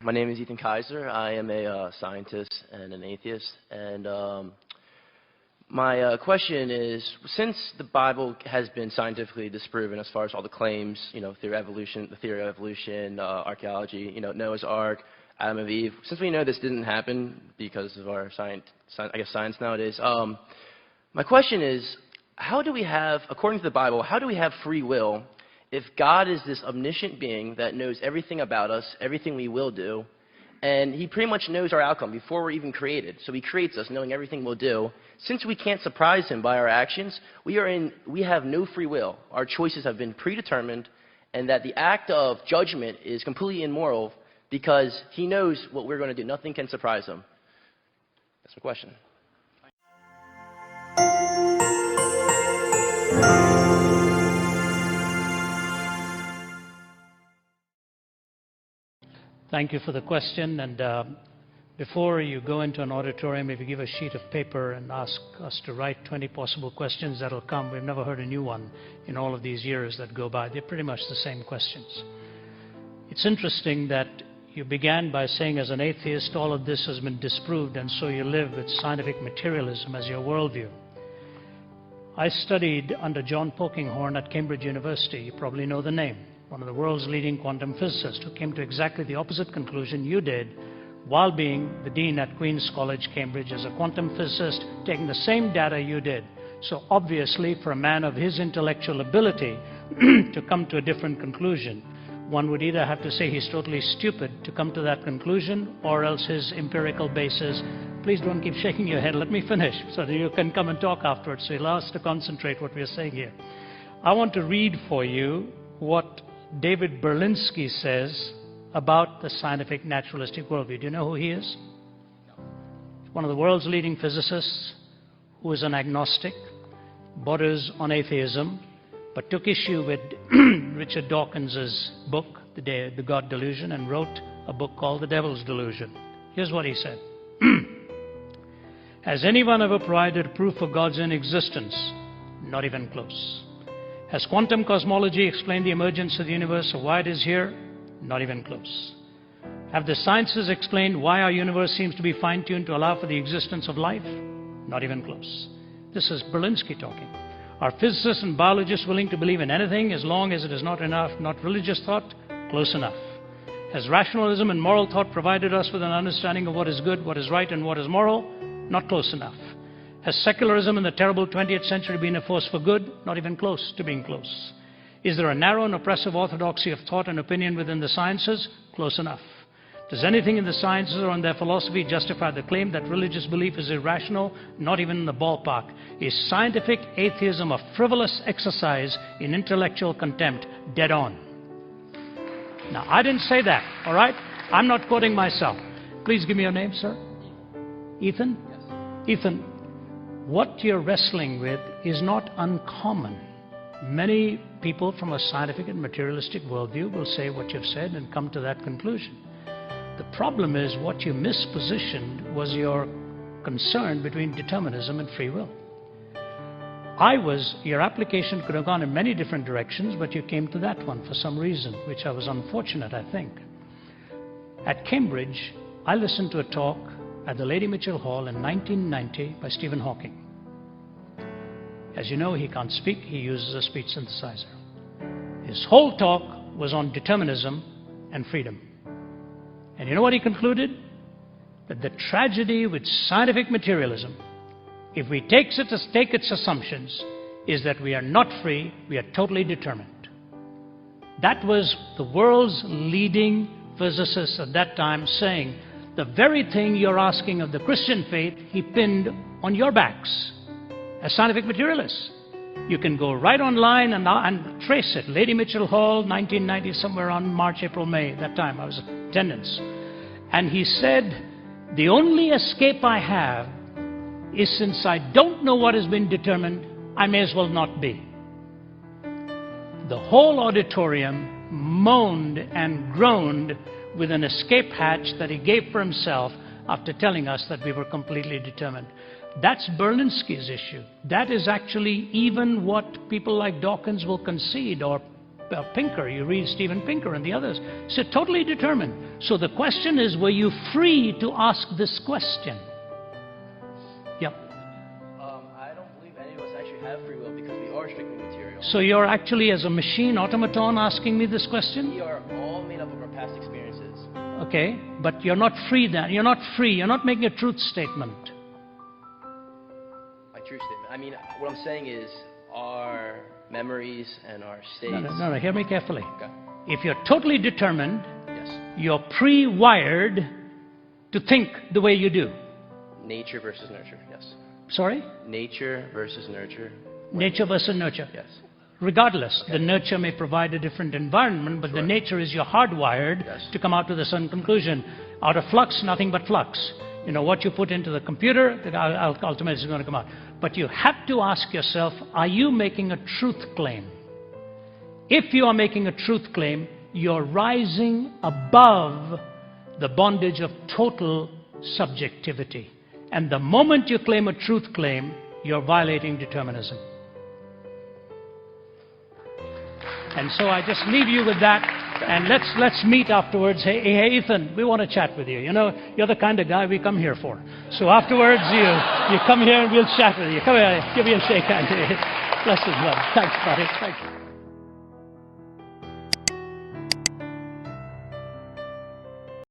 My name is Ethan Kaiser. I am a scientist and an atheist. And my question is, since the Bible has been scientifically disproven as far as all the claims, theory of evolution, archaeology, Noah's Ark, Adam and Eve, since we know this didn't happen because of our science nowadays, my question is, how do we have, according to the Bible, how do we have free will if God is this omniscient being that knows everything about us, everything we will do, and he pretty much knows our outcome before we're even created. So he creates us knowing everything we'll do. Since we can't surprise him by our actions, we have no free will. Our choices have been predetermined, and that the act of judgment is completely immoral because he knows what we're going to do. Nothing can surprise him. That's my question. Thank you for the question. And before you go into an auditorium, if you give a sheet of paper and ask us to write 20 possible questions that'll come, we've never heard a new one in all of these years that go by. They're pretty much the same questions. It's interesting that you began by saying, as an atheist, all of this has been disproved, and so you live with scientific materialism as your worldview. I studied under John Polkinghorne at Cambridge University. You probably know the name. One of the world's leading quantum physicists, who came to exactly the opposite conclusion you did while being the dean at Queen's College, Cambridge, as a quantum physicist, taking the same data you did. So obviously, for a man of his intellectual ability to come to a different conclusion, one would either have to say he's totally stupid to come to that conclusion, or else his empirical basis. Please don't keep shaking your head. Let me finish so that you can come and talk afterwards. So you'll allow us to concentrate what we're saying here. I want to read for you what David Berlinski says about the scientific naturalistic worldview. Do you know who he is? No. One of the world's leading physicists who is an agnostic, borders on atheism, but took issue with Richard Dawkins's book, The God Delusion, and wrote a book called The Devil's Delusion. Here's what he said. Has anyone ever provided proof of God's inexistence? Not even close. Has quantum cosmology explained the emergence of the universe or why it is here? Not even close. Have the sciences explained why our universe seems to be fine-tuned to allow for the existence of life? Not even close. This is Berlinski talking. Are physicists and biologists willing to believe in anything as long as it is not religious thought? Close enough. Has rationalism and moral thought provided us with an understanding of what is good, what is right, and what is moral? Not close enough. Has secularism in the terrible 20th century been a force for good? Not even close to being close. Is there a narrow and oppressive orthodoxy of thought and opinion within the sciences? Close enough. Does anything in the sciences or in their philosophy justify the claim that religious belief is irrational? Not even in the ballpark. Is scientific atheism a frivolous exercise in intellectual contempt? Dead on. Now, I didn't say that, all right? I'm not quoting myself. Please give me your name, sir. Ethan? Yes. Ethan, what you're wrestling with is not uncommon. Many people from a scientific and materialistic worldview will say what you've said and come to that conclusion. The problem is what you mispositioned was your concern between determinism and free will. Your application could have gone in many different directions, but you came to that one for some reason, which I was unfortunate, I think. At Cambridge, I listened to a talk at the Lady Mitchell Hall in 1990 by Stephen Hawking. As you know, he can't speak. He uses a speech synthesizer. His whole talk was on determinism and freedom. And you know what he concluded? That the tragedy with scientific materialism, if we take its assumptions, is that we are not free, we are totally determined. That was the world's leading physicist at that time saying, the very thing you're asking of the Christian faith, he pinned on your backs as scientific materialists. You can go right online and trace it. Lady Mitchell Hall, 1990, somewhere around March, April, May, that time I was in attendance. And he said, the only escape I have is, since I don't know what has been determined, I may as well not be. The whole auditorium moaned and groaned with an escape hatch that he gave for himself after telling us that we were completely determined. That's Berlinski's issue. That is actually even what people like Dawkins will concede, or Pinker, you read Steven Pinker and the others. So totally determined. So the question is, were you free to ask this question? Yep. I don't believe any of us actually have free will because we are strictly material. So you're actually, as a machine automaton, asking me this question? We are all made up of our past experiences. Okay, but you're not free then. You're not free. You're not making a truth statement. My true statement. I mean, what I'm saying is our memories and our states. No, hear me carefully. Okay. If you're totally determined, Yes. you're pre-wired to think the way you do. Nature versus nurture. Yes. Sorry? Nature versus nurture. Nature versus nurture. Yes. Regardless, the nurture may provide a different environment, but the Sure. nature is you're hardwired Yes. to come out with a certain conclusion. Out of flux, nothing but flux. You know, what you put into the computer, ultimately is going to come out. But you have to ask yourself, are you making a truth claim? If you are making a truth claim, you're rising above the bondage of total subjectivity. And the moment you claim a truth claim, you're violating determinism. And so I just leave you with that, and let's meet afterwards. Hey, Ethan, we want to chat with you. You know, you're the kind of guy we come here for. So afterwards, you come here and we'll chat with you. Come here, give me a shake hand. Bless his love. Thanks, buddy. Thank you.